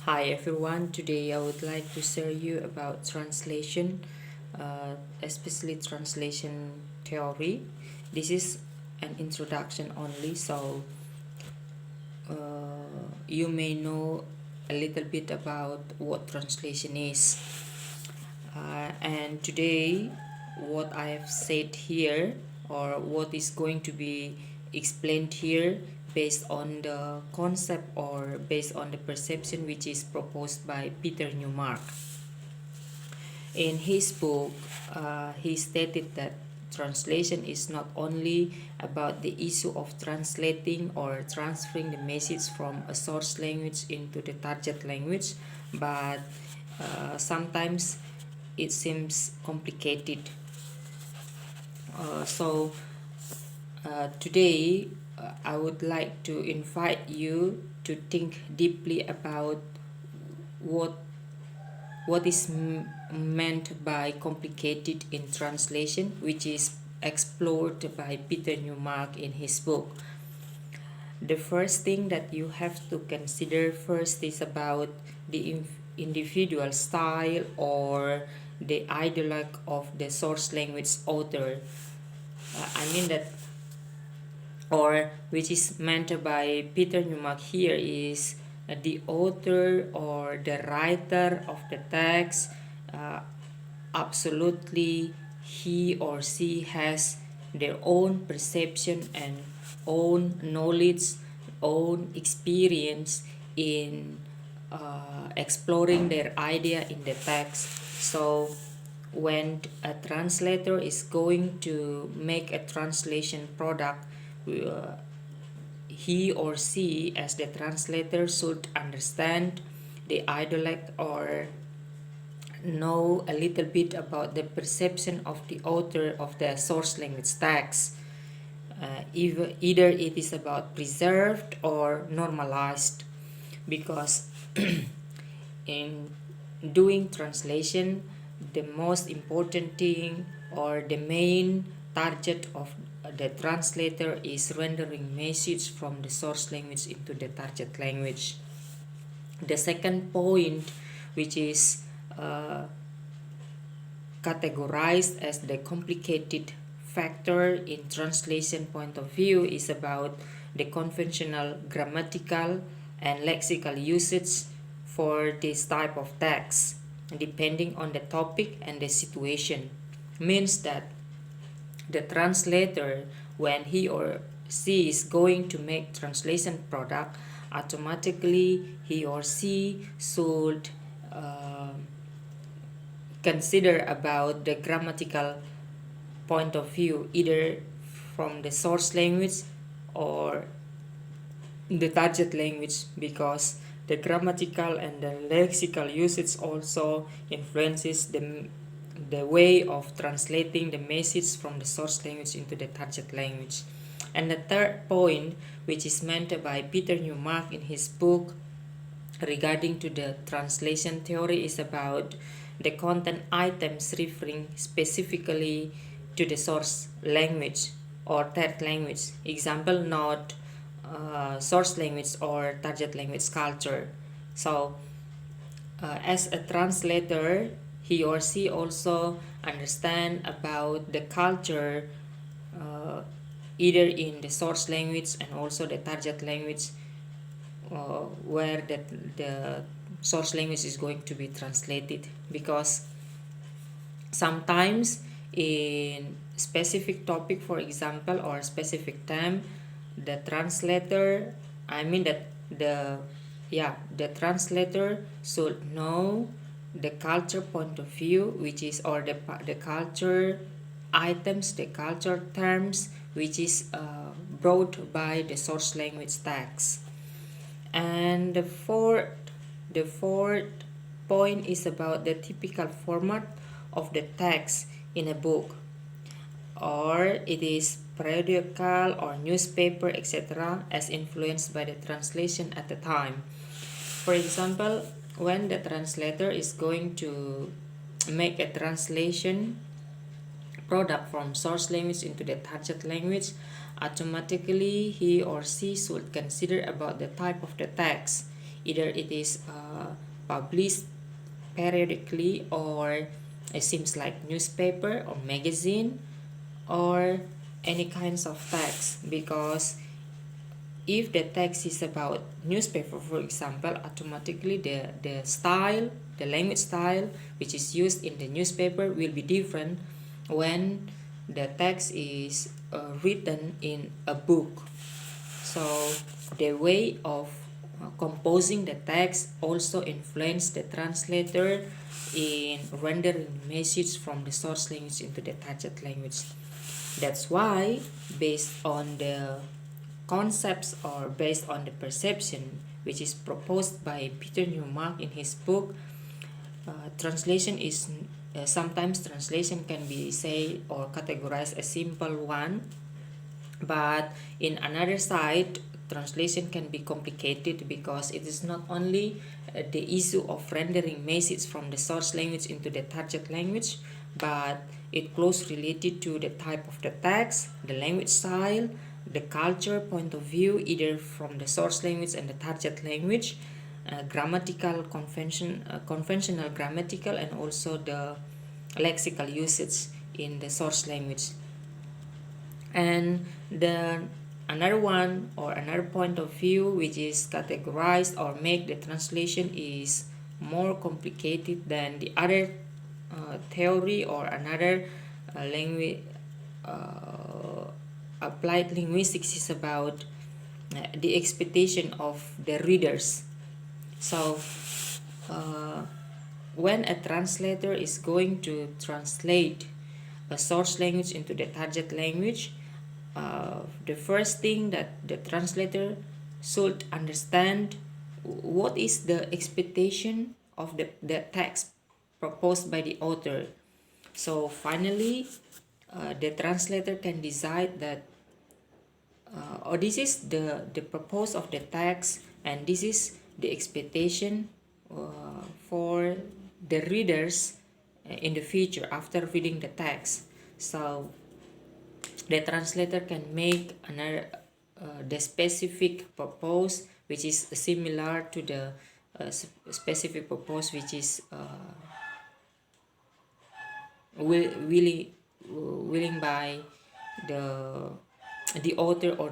Hi everyone, today I would like to share you about translation, especially translation theory. This is an introduction only, so you may know a little bit about what translation is. And today, what I have said here, or what is going to be explained here, based on the concept or based on the perception which is proposed by Peter Newmark. In his book, he stated that translation is not only about the issue of translating or transferring the message from a source language into the target language, but sometimes it seems complicated. Today, I would like to invite you to think deeply about what what is meant by complicated in translation, which is explored by Peter Newmark in his book. The first thing that you have to consider first is about the individual style or the ideologue of the source language author. I mean that, or which is meant by Peter Newmark here is the author or the writer of the text. Absolutely, he or she has their own perception and own knowledge, own experience in exploring their idea in the text. So when a translator is going to make a translation product, uh, he or she as the translator should understand the ideologue or know a little bit about the perception of the author of the source language text. Either it is about preserved or normalized, because in doing translation, the most important thing or the main target of the translator is rendering message from the source language into the target language. The second point, which is uh, categorized as the complicated factor in translation point of view, is about the conventional grammatical and lexical usage for this type of text depending on the topic and the situation. Means that the translator, when he or she is going to make translation product, automatically he or she should uh, consider about the grammatical point of view, either from the source language or the target language, because the grammatical and the lexical usage also influences the way of translating the message from the source language into the target language. And the third point, which is meant by Peter Newmark in his book regarding to the translation theory, is about the content items referring specifically to the source language or target language. Example, not source language or target language culture. So as a translator, he or she also understand about the culture, uh, either in the source language and also the target language, where the source language is going to be translated, because sometimes in specific topic, for example, or specific time, the translator, I mean that the translator should know the culture point of view, which is, or the culture items, the culture terms, which is brought by the source language text. And the fourth point is about the typical format of the text in a book, or it is periodical or newspaper, etc., as influenced by the translation at the time. For example, when the translator is going to make a translation product from source language into the target language, automatically he or she should consider about the type of the text. either it is published periodically, or it seems like newspaper or magazine, or any kinds of text. Because if the text is about newspaper, for example, automatically the style, the language style which is used in the newspaper will be different when the text is written in a book. So the way of composing the text also influence the translator in rendering message from the source language into the target language. That's why, based on the concepts or based on the perception which is proposed by Peter Newmark in his book, translation is sometimes translation can be say or categorized as simple one, but in another side translation can be complicated, because it is not only the issue of rendering message from the source language into the target language, but it closely related to the type of the text, the language style, the culture point of view, either from the source language and the target language, grammatical conventional grammatical, and also the lexical usage in the source language. And the another one or another point of view which is categorized or make the translation is more complicated than the other theory or another language applied linguistics, is about the expectation of the readers. So when a translator is going to translate a source language into the target language, the first thing that the translator should understand, what is the expectation of the text proposed by the author. So finally, the translator can decide that or this is the purpose of the text, and this is the expectation for the readers in the future after reading the text. So the translator can make another the specific purpose which is similar to the specific purpose which is willing by the author or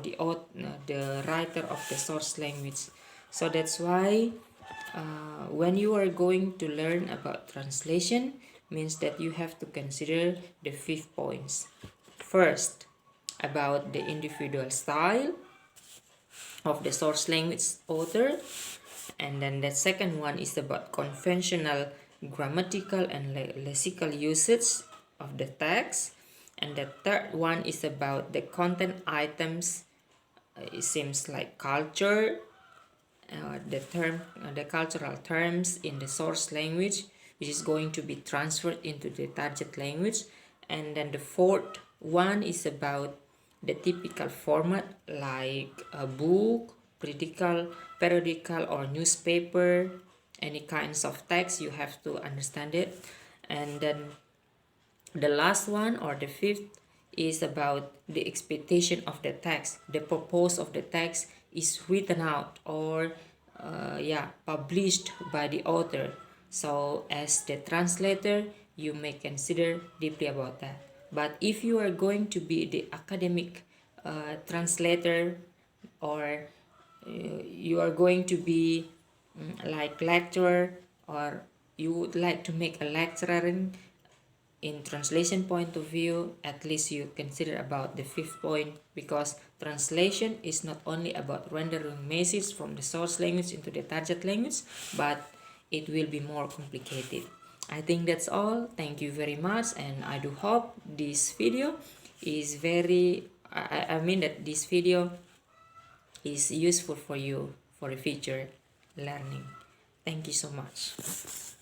the writer of the source language. So that's why when you are going to learn about translation, means that you have to consider the 5 points. First, about the individual style of the source language author, and then the second one is about conventional grammatical and lexical usage of the text, and the third one is about the content items. It seems like culture, the cultural terms in the source language which is going to be transferred into the target language. And then the fourth one is about the typical format, like a book, periodical or newspaper, any kinds of text. You have to understand it. And then the last one or the fifth is about the expectation of the text. The purpose of the text is written out or published by the author. So as the translator, you may consider deeply about that. But if you are going to be the academic translator, or you are going to be like lecturer, or you would like to make a lecturer in translation point of view, at least you consider about the 5th point, because translation is not only about rendering message from the source language into the target language, but it will be more complicated. I think that's all. Thank you very much, and I do hope this video is I mean that this video is useful for you for the future learning. Thank you so much.